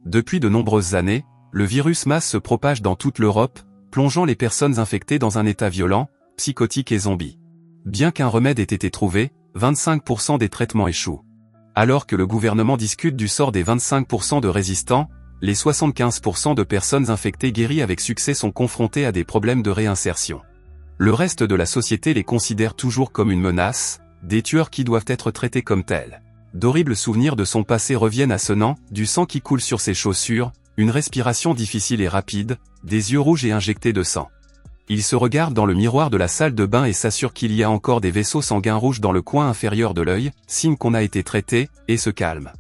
Depuis de nombreuses années, le virus MAS se propage dans toute l'Europe, plongeant les personnes infectées dans un état violent, psychotique et zombie. Bien qu'un remède ait été trouvé, 25% des traitements échouent. Alors que le gouvernement discute du sort des 25% de résistants, les 75% de personnes infectées guéries avec succès sont confrontées à des problèmes de réinsertion. Le reste de la société les considère toujours comme une menace, des tueurs qui doivent être traités comme tels. D'horribles souvenirs de son passé reviennent à Senan, du sang qui coule sur ses chaussures, une respiration difficile et rapide, des yeux rouges et injectés de sang. Il se regarde dans le miroir de la salle de bain et s'assure qu'il y a encore des vaisseaux sanguins rouges dans le coin inférieur de l'œil, signe qu'on a été traité, et se calme.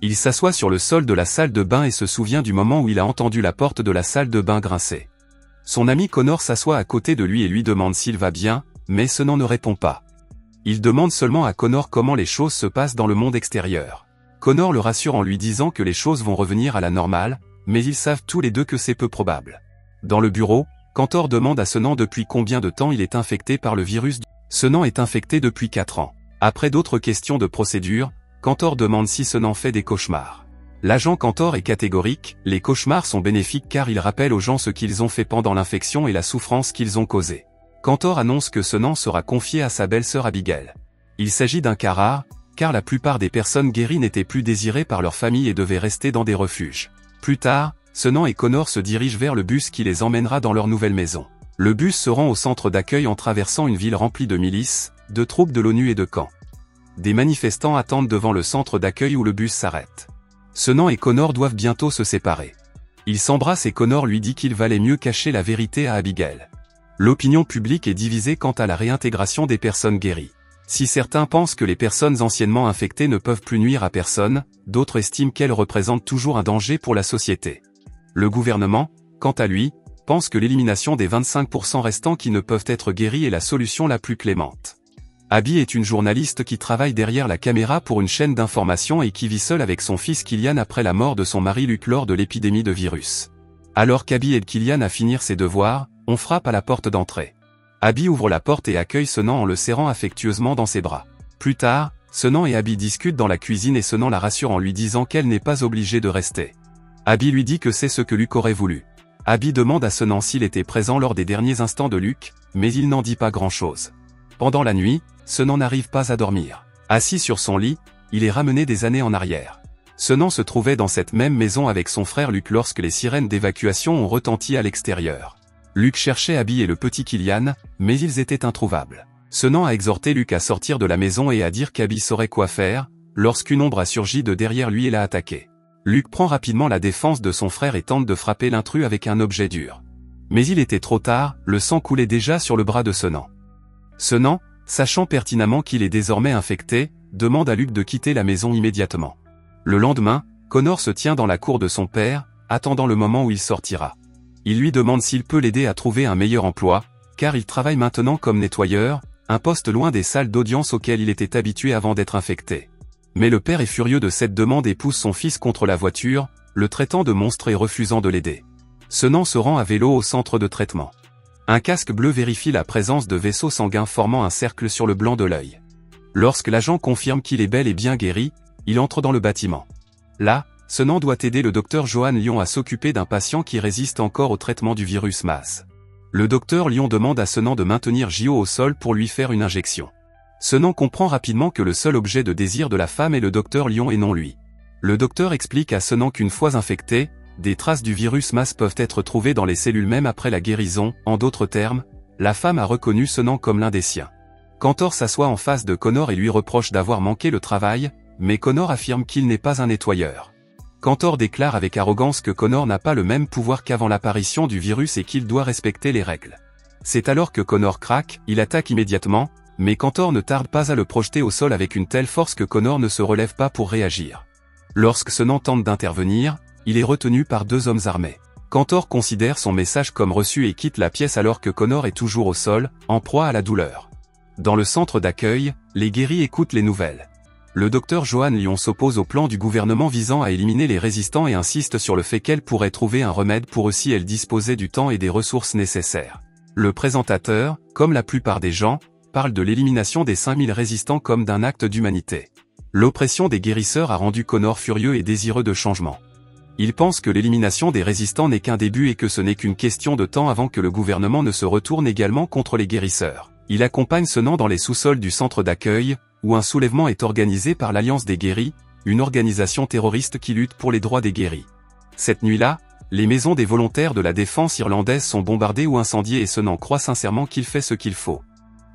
Il s'assoit sur le sol de la salle de bain et se souvient du moment où il a entendu la porte de la salle de bain grincer. Son ami Connor s'assoit à côté de lui et lui demande s'il va bien, mais Senan ne répond pas. Il demande seulement à Connor comment les choses se passent dans le monde extérieur. Connor le rassure en lui disant que les choses vont revenir à la normale, mais ils savent tous les deux que c'est peu probable. Dans le bureau, Cantor demande à Senan depuis combien de temps il est infecté par le virus. Senan est infecté depuis 4 ans. Après d'autres questions de procédure, Cantor demande si Senan fait des cauchemars. L'agent Cantor est catégorique, les cauchemars sont bénéfiques car ils rappellent aux gens ce qu'ils ont fait pendant l'infection et la souffrance qu'ils ont causée. Cantor annonce que Senan sera confié à sa belle-sœur Abigail. Il s'agit d'un cas rare, car la plupart des personnes guéries n'étaient plus désirées par leur famille et devaient rester dans des refuges. Plus tard, Senan et Connor se dirigent vers le bus qui les emmènera dans leur nouvelle maison. Le bus se rend au centre d'accueil en traversant une ville remplie de milices, de troupes de l'ONU et de camps. Des manifestants attendent devant le centre d'accueil où le bus s'arrête. Senan et Connor doivent bientôt se séparer. Ils s'embrassent et Connor lui dit qu'il valait mieux cacher la vérité à Abigail. L'opinion publique est divisée quant à la réintégration des personnes guéries. Si certains pensent que les personnes anciennement infectées ne peuvent plus nuire à personne, d'autres estiment qu'elles représentent toujours un danger pour la société. Le gouvernement, quant à lui, pense que l'élimination des 25% restants qui ne peuvent être guéris est la solution la plus clémente. Abby est une journaliste qui travaille derrière la caméra pour une chaîne d'information et qui vit seule avec son fils Killian après la mort de son mari Luke lors de l'épidémie de virus. Alors qu'Abby aide Killian à finir ses devoirs, on frappe à la porte d'entrée. Abby ouvre la porte et accueille Senan en le serrant affectueusement dans ses bras. Plus tard, Senan et Abby discutent dans la cuisine et Senan la rassure en lui disant qu'elle n'est pas obligée de rester. Abby lui dit que c'est ce que Luke aurait voulu. Abby demande à Senan s'il était présent lors des derniers instants de Luke, mais il n'en dit pas grand-chose. Pendant la nuit, Senan n'arrive pas à dormir. Assis sur son lit, il est ramené des années en arrière. Senan se trouvait dans cette même maison avec son frère Luke lorsque les sirènes d'évacuation ont retenti à l'extérieur. Luke cherchait Abby et le petit Killian, mais ils étaient introuvables. Senan a exhorté Luke à sortir de la maison et à dire qu'Abby saurait quoi faire, lorsqu'une ombre a surgi de derrière lui et l'a attaqué. Luke prend rapidement la défense de son frère et tente de frapper l'intrus avec un objet dur. Mais il était trop tard, le sang coulait déjà sur le bras de Senan. Senan, sachant pertinemment qu'il est désormais infecté, demande à Luke de quitter la maison immédiatement. Le lendemain, Connor se tient dans la cour de son père, attendant le moment où il sortira. Il lui demande s'il peut l'aider à trouver un meilleur emploi, car il travaille maintenant comme nettoyeur, un poste loin des salles d'audience auxquelles il était habitué avant d'être infecté. Mais le père est furieux de cette demande et pousse son fils contre la voiture, le traitant de monstre et refusant de l'aider. Senan se rend à vélo au centre de traitement. Un casque bleu vérifie la présence de vaisseaux sanguins formant un cercle sur le blanc de l'œil. Lorsque l'agent confirme qu'il est bel et bien guéri, il entre dans le bâtiment. Là, Senan doit aider le docteur Johan Lyon à s'occuper d'un patient qui résiste encore au traitement du virus MAS. Le docteur Lyon demande à Senan de maintenir Jo au sol pour lui faire une injection. Senan comprend rapidement que le seul objet de désir de la femme est le docteur Lyon et non lui. Le docteur explique à Senan qu'une fois infecté, des traces du virus MAS peuvent être trouvées dans les cellules même après la guérison. En d'autres termes, la femme a reconnu Senan comme l'un des siens. Cantor s'assoit en face de Connor et lui reproche d'avoir manqué le travail, mais Connor affirme qu'il n'est pas un nettoyeur. Cantor déclare avec arrogance que Connor n'a pas le même pouvoir qu'avant l'apparition du virus et qu'il doit respecter les règles. C'est alors que Connor craque, il attaque immédiatement, mais Cantor ne tarde pas à le projeter au sol avec une telle force que Connor ne se relève pas pour réagir. Lorsque Senan tente d'intervenir, il est retenu par 2 hommes armés. Cantor considère son message comme reçu et quitte la pièce alors que Connor est toujours au sol, en proie à la douleur. Dans le centre d'accueil, les guéris écoutent les nouvelles. Le docteur Johan Lyon s'oppose au plan du gouvernement visant à éliminer les résistants et insiste sur le fait qu'elle pourrait trouver un remède pour eux si elle disposait du temps et des ressources nécessaires. Le présentateur, comme la plupart des gens, parle de l'élimination des 5000 résistants comme d'un acte d'humanité. L'oppression des guérisseurs a rendu Connor furieux et désireux de changement. Il pense que l'élimination des résistants n'est qu'un début et que ce n'est qu'une question de temps avant que le gouvernement ne se retourne également contre les guérisseurs. Il accompagne Senan dans les sous-sols du centre d'accueil, où un soulèvement est organisé par l'Alliance des Guéris, une organisation terroriste qui lutte pour les droits des guéris. Cette nuit-là, les maisons des volontaires de la défense irlandaise sont bombardées ou incendiées et Senan croit sincèrement qu'il fait ce qu'il faut.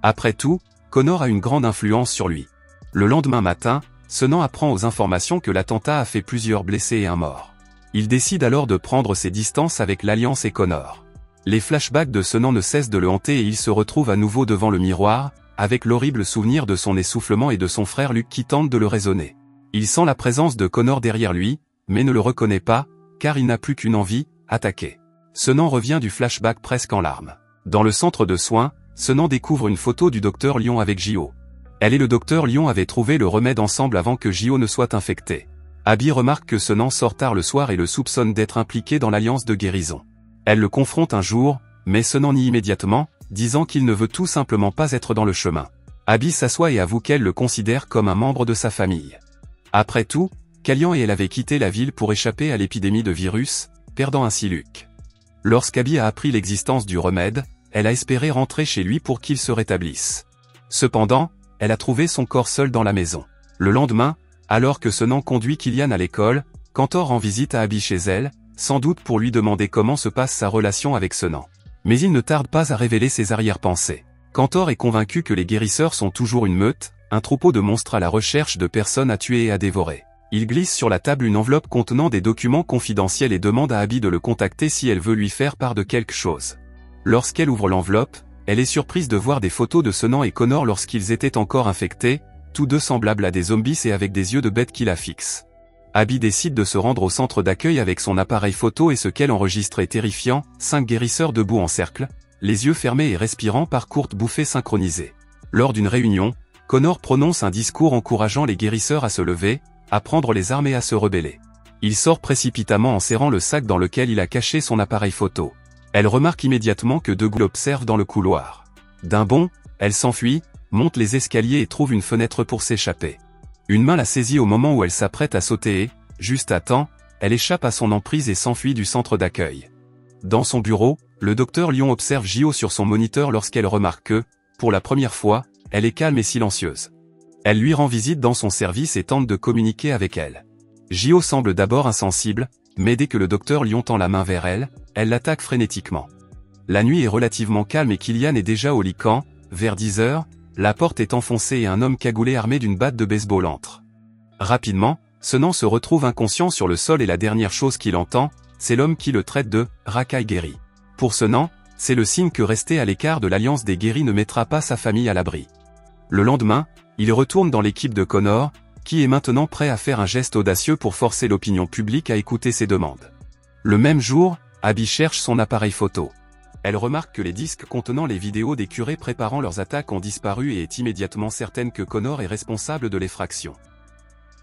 Après tout, Connor a une grande influence sur lui. Le lendemain matin, Senan apprend aux informations que l'attentat a fait plusieurs blessés et un mort. Il décide alors de prendre ses distances avec l'Alliance et Connor. Les flashbacks de Senan ne cessent de le hanter et il se retrouve à nouveau devant le miroir, avec l'horrible souvenir de son essoufflement et de son frère Luke qui tente de le raisonner. Il sent la présence de Connor derrière lui, mais ne le reconnaît pas, car il n'a plus qu'une envie, attaquer. Senan revient du flashback presque en larmes. Dans le centre de soins, Senan découvre une photo du docteur Lyon avec Gio. Elle et le docteur Lyon avaient trouvé le remède ensemble avant que Gio ne soit infecté. Abby remarque que Senan sort tard le soir et le soupçonne d'être impliqué dans l'alliance de guérison. Elle le confronte un jour, mais Senan nie immédiatement, disant qu'il ne veut tout simplement pas être dans le chemin. Abby s'assoit et avoue qu'elle le considère comme un membre de sa famille. Après tout, Callian et elle avaient quitté la ville pour échapper à l'épidémie de virus, perdant ainsi Luke. Lorsqu'Abby a appris l'existence du remède, elle a espéré rentrer chez lui pour qu'il se rétablisse. Cependant, elle a trouvé son corps seul dans la maison. Le lendemain, alors que Senan conduit Killian à l'école, Cantor rend visite à Abby chez elle, sans doute pour lui demander comment se passe sa relation avec Senan. Mais il ne tarde pas à révéler ses arrière-pensées. Cantor est convaincu que les guérisseurs sont toujours une meute, un troupeau de monstres à la recherche de personnes à tuer et à dévorer. Il glisse sur la table une enveloppe contenant des documents confidentiels et demande à Abby de le contacter si elle veut lui faire part de quelque chose. Lorsqu'elle ouvre l'enveloppe, elle est surprise de voir des photos de Senan et Connor lorsqu'ils étaient encore infectés, tous deux semblables à des zombies et avec des yeux de bête qui la fixent. Abby décide de se rendre au centre d'accueil avec son appareil photo et ce qu'elle enregistre est terrifiant, 5 guérisseurs debout en cercle, les yeux fermés et respirant par courtes bouffées synchronisées. Lors d'une réunion, Connor prononce un discours encourageant les guérisseurs à se lever, à prendre les armes et à se rebeller. Il sort précipitamment en serrant le sac dans lequel il a caché son appareil photo. Elle remarque immédiatement que deux ghouls l'observent dans le couloir. D'un bond, elle s'enfuit, monte les escaliers et trouve une fenêtre pour s'échapper. Une main la saisit au moment où elle s'apprête à sauter et, juste à temps, elle échappe à son emprise et s'enfuit du centre d'accueil. Dans son bureau, le docteur Lyon observe Gio sur son moniteur lorsqu'elle remarque que, pour la première fois, elle est calme et silencieuse. Elle lui rend visite dans son service et tente de communiquer avec elle. Gio semble d'abord insensible, mais dès que le docteur Lyon tend la main vers elle, elle l'attaque frénétiquement. La nuit est relativement calme et Killian est déjà au lit quand, vers 10 heures, la porte est enfoncée et un homme cagoulé armé d'une batte de baseball entre. Rapidement, Senan se retrouve inconscient sur le sol et la dernière chose qu'il entend, c'est l'homme qui le traite de « racaille guéri ». Pour Senan, c'est le signe que rester à l'écart de l'Alliance des guéris ne mettra pas sa famille à l'abri. Le lendemain, il retourne dans l'équipe de Connor, qui est maintenant prêt à faire un geste audacieux pour forcer l'opinion publique à écouter ses demandes. Le même jour, Abby cherche son appareil photo. Elle remarque que les disques contenant les vidéos des curés préparant leurs attaques ont disparu et est immédiatement certaine que Connor est responsable de l'effraction.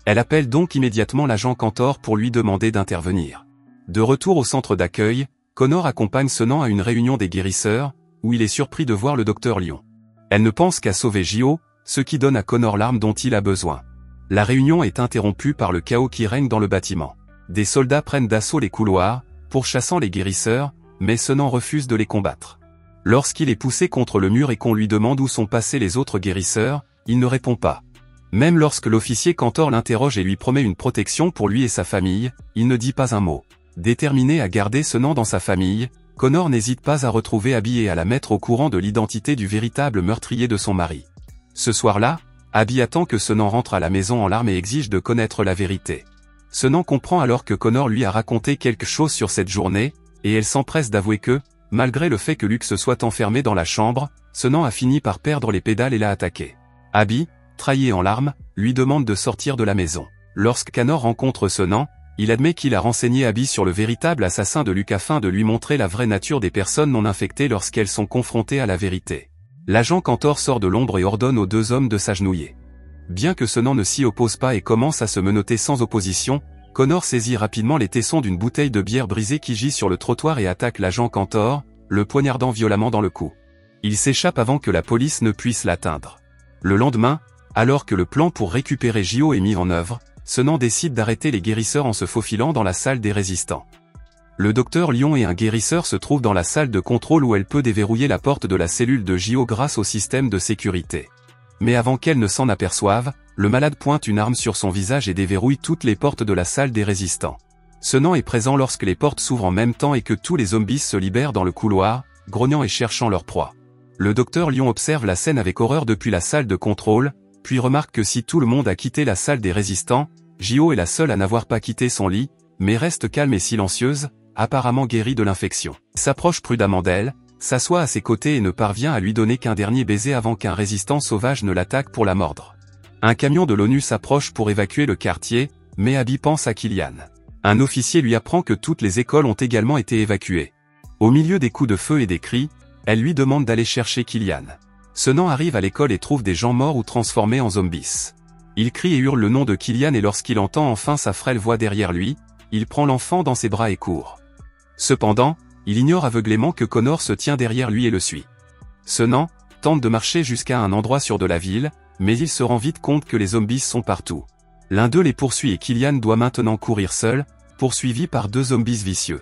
Elle appelle donc immédiatement l'agent Cantor pour lui demander d'intervenir. De retour au centre d'accueil, Connor accompagne Senan à une réunion des guérisseurs, où il est surpris de voir le docteur Lyon. Elle ne pense qu'à sauver Gio, ce qui donne à Connor l'arme dont il a besoin. La réunion est interrompue par le chaos qui règne dans le bâtiment. Des soldats prennent d'assaut les couloirs, pourchassant les guérisseurs, mais Senan refuse de les combattre. Lorsqu'il est poussé contre le mur et qu'on lui demande où sont passés les autres guérisseurs, il ne répond pas. Même lorsque l'officier Cantor l'interroge et lui promet une protection pour lui et sa famille, il ne dit pas un mot. Déterminé à garder Senan dans sa famille, Connor n'hésite pas à retrouver Abby et à la mettre au courant de l'identité du véritable meurtrier de son mari. Ce soir-là, Abby attend que Senan rentre à la maison en larmes et exige de connaître la vérité. Senan comprend alors que Connor lui a raconté quelque chose sur cette journée, et elle s'empresse d'avouer que, malgré le fait que Luke se soit enfermé dans la chambre, Senan a fini par perdre les pédales et l'a attaqué. Abby, trahie en larmes, lui demande de sortir de la maison. Lorsque Connor rencontre Senan, il admet qu'il a renseigné Abby sur le véritable assassin de Luke afin de lui montrer la vraie nature des personnes non infectées lorsqu'elles sont confrontées à la vérité. L'agent Cantor sort de l'ombre et ordonne aux deux hommes de s'agenouiller. Bien que Senan ne s'y oppose pas et commence à se menotter sans opposition, Connor saisit rapidement les tessons d'une bouteille de bière brisée qui gît sur le trottoir et attaque l'agent Cantor, le poignardant violemment dans le cou. Il s'échappe avant que la police ne puisse l'atteindre. Le lendemain, alors que le plan pour récupérer Gio est mis en œuvre, Senan décide d'arrêter les guérisseurs en se faufilant dans la salle des résistants. Le docteur Lion et un guérisseur se trouvent dans la salle de contrôle où elle peut déverrouiller la porte de la cellule de Gio grâce au système de sécurité. Mais avant qu'elle ne s'en aperçoive, le malade pointe une arme sur son visage et déverrouille toutes les portes de la salle des résistants. Senan est présent lorsque les portes s'ouvrent en même temps et que tous les zombies se libèrent dans le couloir, grognant et cherchant leur proie. Le docteur Lion observe la scène avec horreur depuis la salle de contrôle, puis remarque que si tout le monde a quitté la salle des résistants, Gio est la seule à n'avoir pas quitté son lit, mais reste calme et silencieuse, apparemment guérie de l'infection. Il s'approche prudemment d'elle, s'assoit à ses côtés et ne parvient à lui donner qu'un dernier baiser avant qu'un résistant sauvage ne l'attaque pour la mordre. Un camion de l'ONU s'approche pour évacuer le quartier, mais Abby pense à Killian. Un officier lui apprend que toutes les écoles ont également été évacuées. Au milieu des coups de feu et des cris, elle lui demande d'aller chercher Killian. Senan arrive à l'école et trouve des gens morts ou transformés en zombies. Il crie et hurle le nom de Killian et lorsqu'il entend enfin sa frêle voix derrière lui, il prend l'enfant dans ses bras et court. Cependant, il ignore aveuglément que Connor se tient derrière lui et le suit. Senan tente de marcher jusqu'à un endroit sûr de la ville, mais il se rend vite compte que les zombies sont partout. L'un d'eux les poursuit et Killian doit maintenant courir seul, poursuivi par deux zombies vicieux.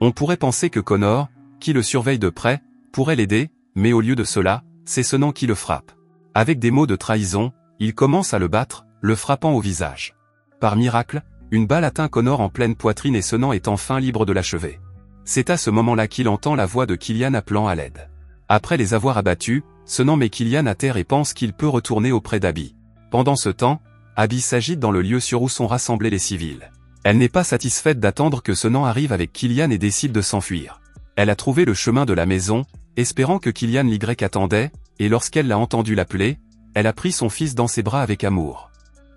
On pourrait penser que Connor, qui le surveille de près, pourrait l'aider, mais au lieu de cela, c'est Senan qui le frappe. Avec des mots de trahison, il commence à le battre, le frappant au visage. Par miracle, une balle atteint Connor en pleine poitrine et Senan est enfin libre de l'achever. C'est à ce moment-là qu'il entend la voix de Killian appelant à l'aide. Après les avoir abattus, Senan met Killian à terre et pense qu'il peut retourner auprès d'Abby. Pendant ce temps, Abby s'agite dans le lieu sûr où sont rassemblés les civils. Elle n'est pas satisfaite d'attendre que Senan arrive avec Killian et décide de s'enfuir. Elle a trouvé le chemin de la maison, espérant que Killian l'Y attendait, et lorsqu'elle l'a entendu l'appeler, elle a pris son fils dans ses bras avec amour.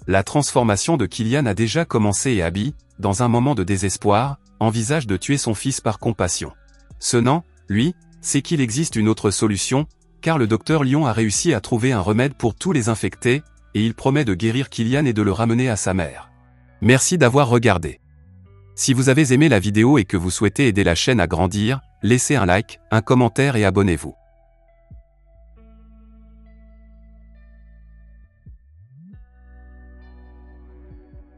La transformation de Killian a déjà commencé et Abby, dans un moment de désespoir, envisage de tuer son fils par compassion. Senan, lui, sait qu'il existe une autre solution, car le docteur Lion a réussi à trouver un remède pour tous les infectés, et il promet de guérir Killian et de le ramener à sa mère. Merci d'avoir regardé. Si vous avez aimé la vidéo et que vous souhaitez aider la chaîne à grandir, laissez un like, un commentaire et abonnez-vous.